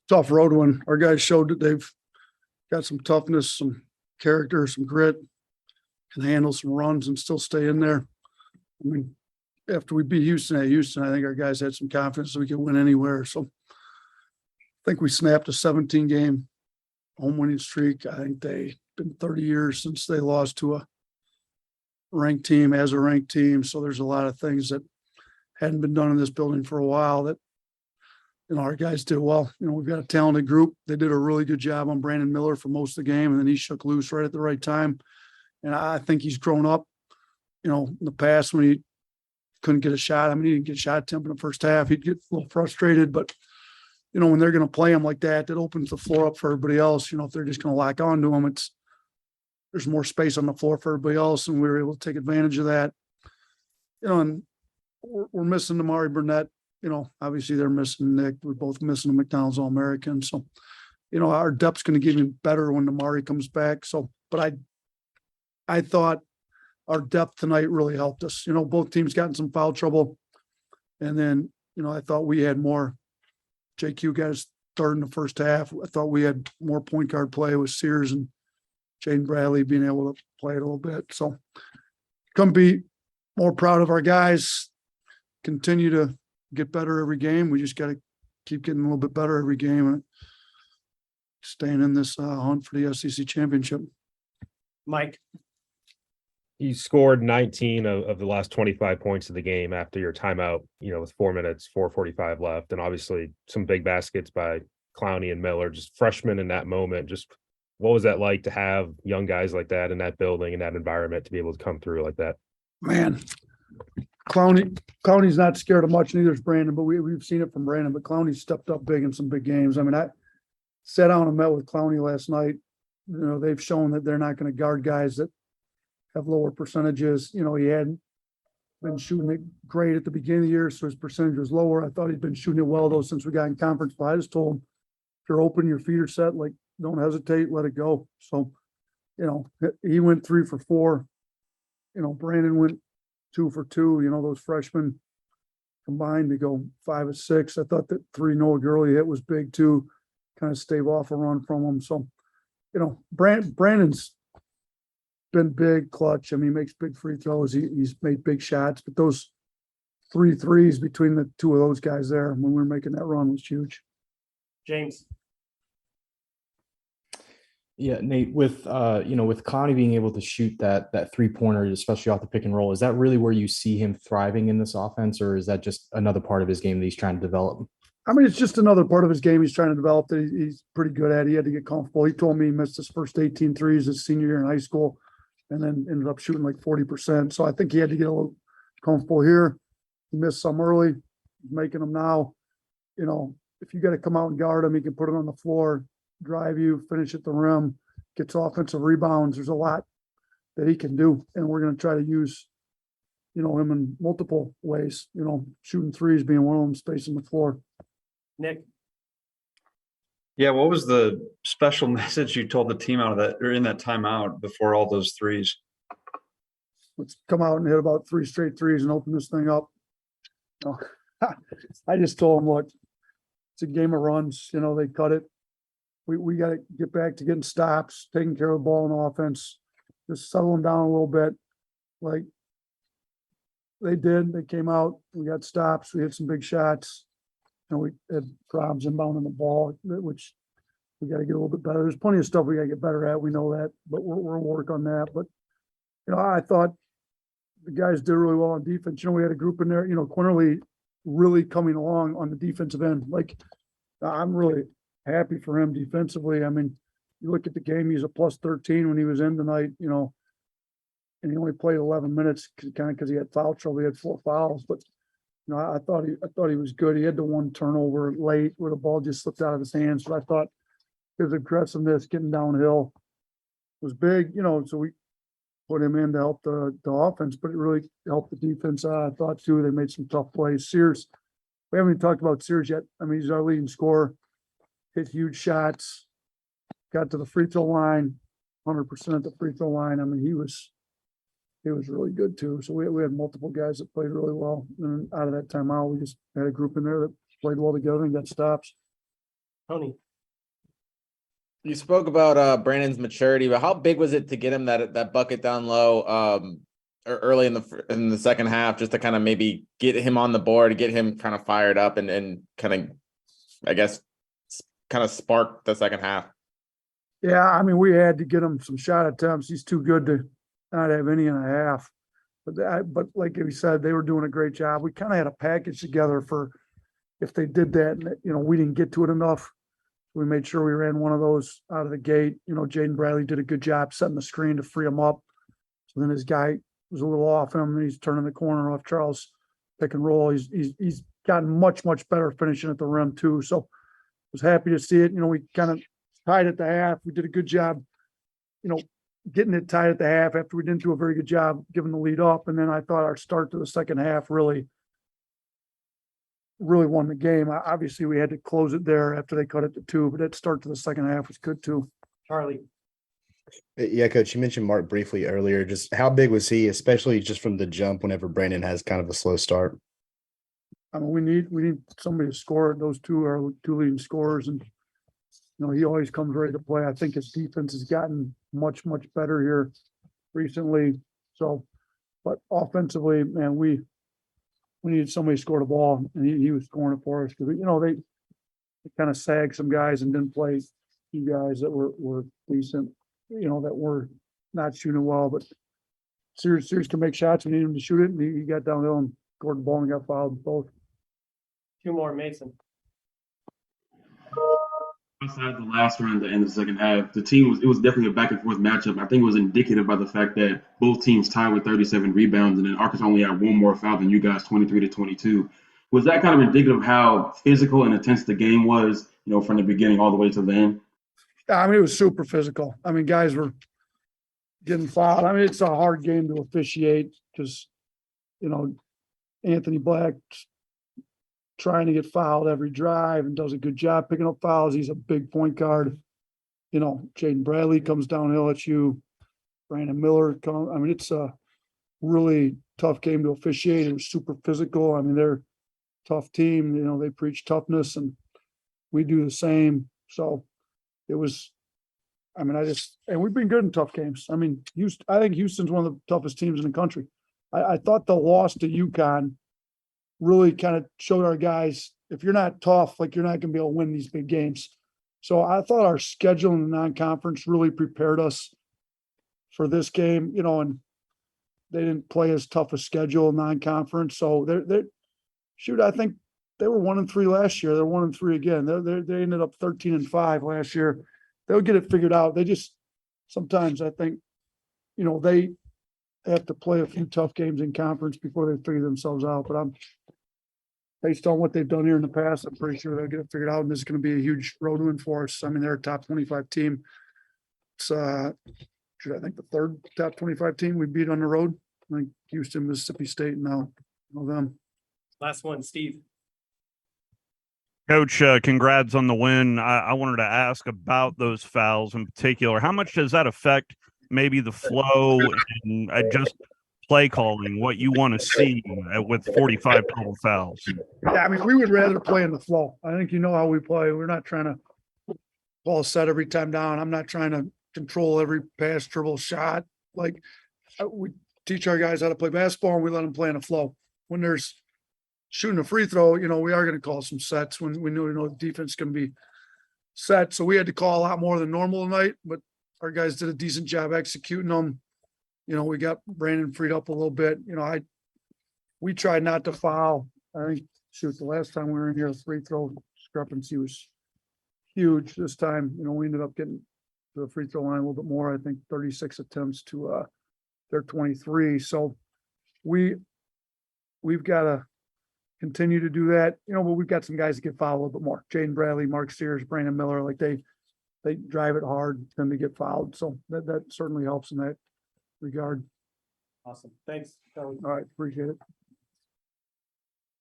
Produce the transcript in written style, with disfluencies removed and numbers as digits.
tough road one. Our guys showed that they've got some toughness, some character, some grit, can handle some runs and still stay in there. I mean, after we beat Houston at Houston, I think our guys had some confidence that we could win anywhere. So I think we snapped a 17-game home winning streak. I think they've been 30 years since they lost to a ranked team as a ranked team. So there's a lot of things that hadn't been done in this building for a while that, our guys did well. We've got a talented group. They did a really good job on Brandon Miller for most of the game, and then he shook loose right at the right time. And I think he's grown up, in the past when he couldn't get a shot. I mean, he didn't get shot attempt in the first half. He'd get a little frustrated, but when they're going to play him like that, that opens the floor up for everybody else. If they're just going to lock onto him, there's more space on the floor for everybody else, and we were able to take advantage of that. And we're missing Damari Burnett. Obviously they're missing Nick. We're both missing a McDonald's All-American. So, our depth's going to get even better when Damari comes back. So, but I thought our depth tonight really helped us. Both teams got in some foul trouble. And then, I thought we had more. JQ got his third in the first half. I thought we had more point guard play with Sears and Jaden Bradley being able to play it a little bit. So couldn't be more proud of our guys. Continue to get better every game. We just got to keep getting a little bit better every game and staying in this hunt for the SEC championship. Mike. You scored 19 of the last 25 points of the game after your timeout, with 4 minutes, 4:45 left. And obviously some big baskets by Clowney and Miller, just freshmen in that moment. Just what was that like to have young guys like that in that building, in that environment, to be able to come through like that? Man, Clowney's not scared of much, neither is Brandon, but we've seen it from Brandon. But Clowney stepped up big in some big games. I mean, I sat down and met with Clowney last night. They've shown that they're not going to guard guys that have lower percentages. He hadn't been shooting it great at the beginning of the year, so his percentage was lower. I thought he'd been shooting it well, though, since we got in conference. But I just told him, if you're open, your feet are set, like, don't hesitate, let it go. So, he went 3 for 4. Brandon went 2 for 2. Those freshmen combined to go 5 of 6. I thought that 3 Noah Gurley hit was big too, kind of stave off a run from him. So, Brandon's been big, clutch. I mean, he makes big free throws. He's made big shots, but those 3 threes between the two of those guys there when we were making that run was huge. James. Yeah, Nate, with with Clowney being able to shoot that 3-pointer, especially off the pick and roll, is that really where you see him thriving in this offense, or is that just another part of his game that he's trying to develop? I mean, it's just another part of his game he's trying to develop that he's pretty good at. He had to get comfortable. He told me he missed his first 18 threes his senior year in high school and then ended up shooting like 40%. So I think he had to get a little comfortable here. He missed some early, he's making them now. If you got to come out and guard him, he can put it on the floor, drive you, finish at the rim, gets offensive rebounds. There's a lot that he can do, and we're going to try to use, him in multiple ways. Shooting threes being one of them, spacing the floor. Nick. Yeah, what was the special message you told the team out of that, or in that timeout before all those threes? Let's come out and hit about 3 straight threes and open this thing up. I just told them, look, it's a game of runs. They cut it. We got to get back to getting stops, taking care of the ball in offense, just settle them down a little bit. Like they did. They came out. We got stops. We hit some big shots. We had problems inbounding the ball, which we got to get a little bit better. There's plenty of stuff we got to get better at. We know that, but we'll work on that. But, I thought the guys did really well on defense. We had a group in there, Quinterly really coming along on the defensive end. Like, I'm really happy for him defensively. I mean, you look at the game, he's a plus 13 when he was in tonight, and he only played 11 minutes because he had foul trouble. He had 4 fouls, but I thought he was good. He had the 1 turnover late where the ball just slipped out of his hands. So I thought his aggressiveness getting downhill was big, so we put him in to help the offense, but it really helped the defense. I thought too, they made some tough plays. Sears, we haven't even talked about Sears yet. I mean, he's our leading scorer, hit huge shots, got to the free throw line, 100% at the free throw line. I mean, he was really good too. So we had multiple guys that played really well. And out of that timeout, we just had a group in there that played well together and got stops. Tony. You spoke about Brandon's maturity, but how big was it to get him that bucket down low or early in the second half, just to kind of maybe get him on the board, get him kind of fired up and kind of, I guess, kind of spark the second half? Yeah, I mean, we had to get him some shot attempts. He's too good to not have any and a half. But like we said, they were doing a great job. We kind of had a package together for if they did that, and, you know, we didn't get to it enough. We made sure we ran one of those out of the gate. You know, Jaden Bradley did a good job setting the screen to free him up. So then his guy was a little off him, and he's turning the corner off Charles pick and roll. He's gotten much better finishing at the rim too. So I was happy to see it. You know, we kind of tied at the half. We did a good job, you know, getting it tied at the half after we didn't do a very good job giving the lead up. And then I thought our start to the second half really won the game. Obviously, we had to close it there after they cut it to 2, but that start to the second half was good too. Charlie. Yeah, Coach, you mentioned Mark briefly earlier. Just how big was he, especially just from the jump whenever Brandon has kind of a slow start? I mean, we need somebody to score. Those two are our 2 leading scorers, and you know, he always comes ready to play. I think his defense has gotten much better here recently. So, but offensively, man, we needed somebody to score the ball, and he was scoring it for us because, you know, they kind of sagged some guys and didn't play few guys that were decent, you know, that were not shooting well. But Sears can make shots. We need him to shoot it, and he got downhill and scored the ball and got fouled both. 2 more, Mason. Outside the last round at the end of the second half, it was definitely a back and forth matchup. I think it was indicative by the fact that both teams tied with 37 rebounds, and then Arkansas only had 1 more foul than you guys, 23-22. Was that kind of indicative of how physical and intense the game was, you know, from the beginning all the way to the end? I mean, it was super physical. I mean, guys were getting fouled. I mean, it's a hard game to officiate because, you know, Anthony Black trying to get fouled every drive and does a good job picking up fouls. He's a big point guard. You know, Jaden Bradley comes downhill at you. Brandon Miller comes. I mean, it's a really tough game to officiate. It was super physical. I mean, they're a tough team. You know, they preach toughness, and we do the same. So it was, I mean, and we've been good in tough games. I mean, I think Houston's one of the toughest teams in the country. I thought the loss to UConn really kind of showed our guys, if you're not tough, like, you're not going to be able to win these big games. So I thought our schedule in the non-conference really prepared us for this game, you know, and they didn't play as tough a schedule non-conference. So I think they were 1-3 last year. They're 1-3 again. They ended up 13-5 last year. They'll get it figured out. They just, sometimes I think, you know, they have to play a few tough games in conference before they figure themselves out. But based on what they've done here in the past, I'm pretty sure they'll get it figured out, and this is going to be a huge road win for us. I mean, they're a top 25 team. It's, I think the 3rd top 25 team we beat on the road. I think Houston, Mississippi State, and now them. Last one, Steve. Coach, congrats on the win. I wanted to ask about those fouls in particular. How much does that affect maybe the flow and just play calling, what you want to see with 45 total fouls? Yeah, I mean, we would rather play in the flow. I think you know how we play. We're not trying to ball set every time down. I'm not trying to control every pass, dribble, shot. Like, we teach our guys how to play basketball, and we let them play in the flow. When there's shooting a free throw, you know, we are going to call some sets when we know the defense can be set. So we had to call a lot more than normal tonight, but our guys did a decent job executing them. You know, we got Brandon freed up a little bit. You know, we tried not to foul. I think, the last time we were in here, the free throw discrepancy was huge. This time, you know, we ended up getting to the free throw line a little bit more. I think 36 attempts to their 23. So we've got to continue to do that, you know, but we've got some guys that get fouled a little bit more. Jaden Bradley, Mark Sears, Brandon Miller, like they drive it hard, then they get fouled. So that certainly helps in that regard. Awesome. Thanks, Charlie. All right, appreciate it.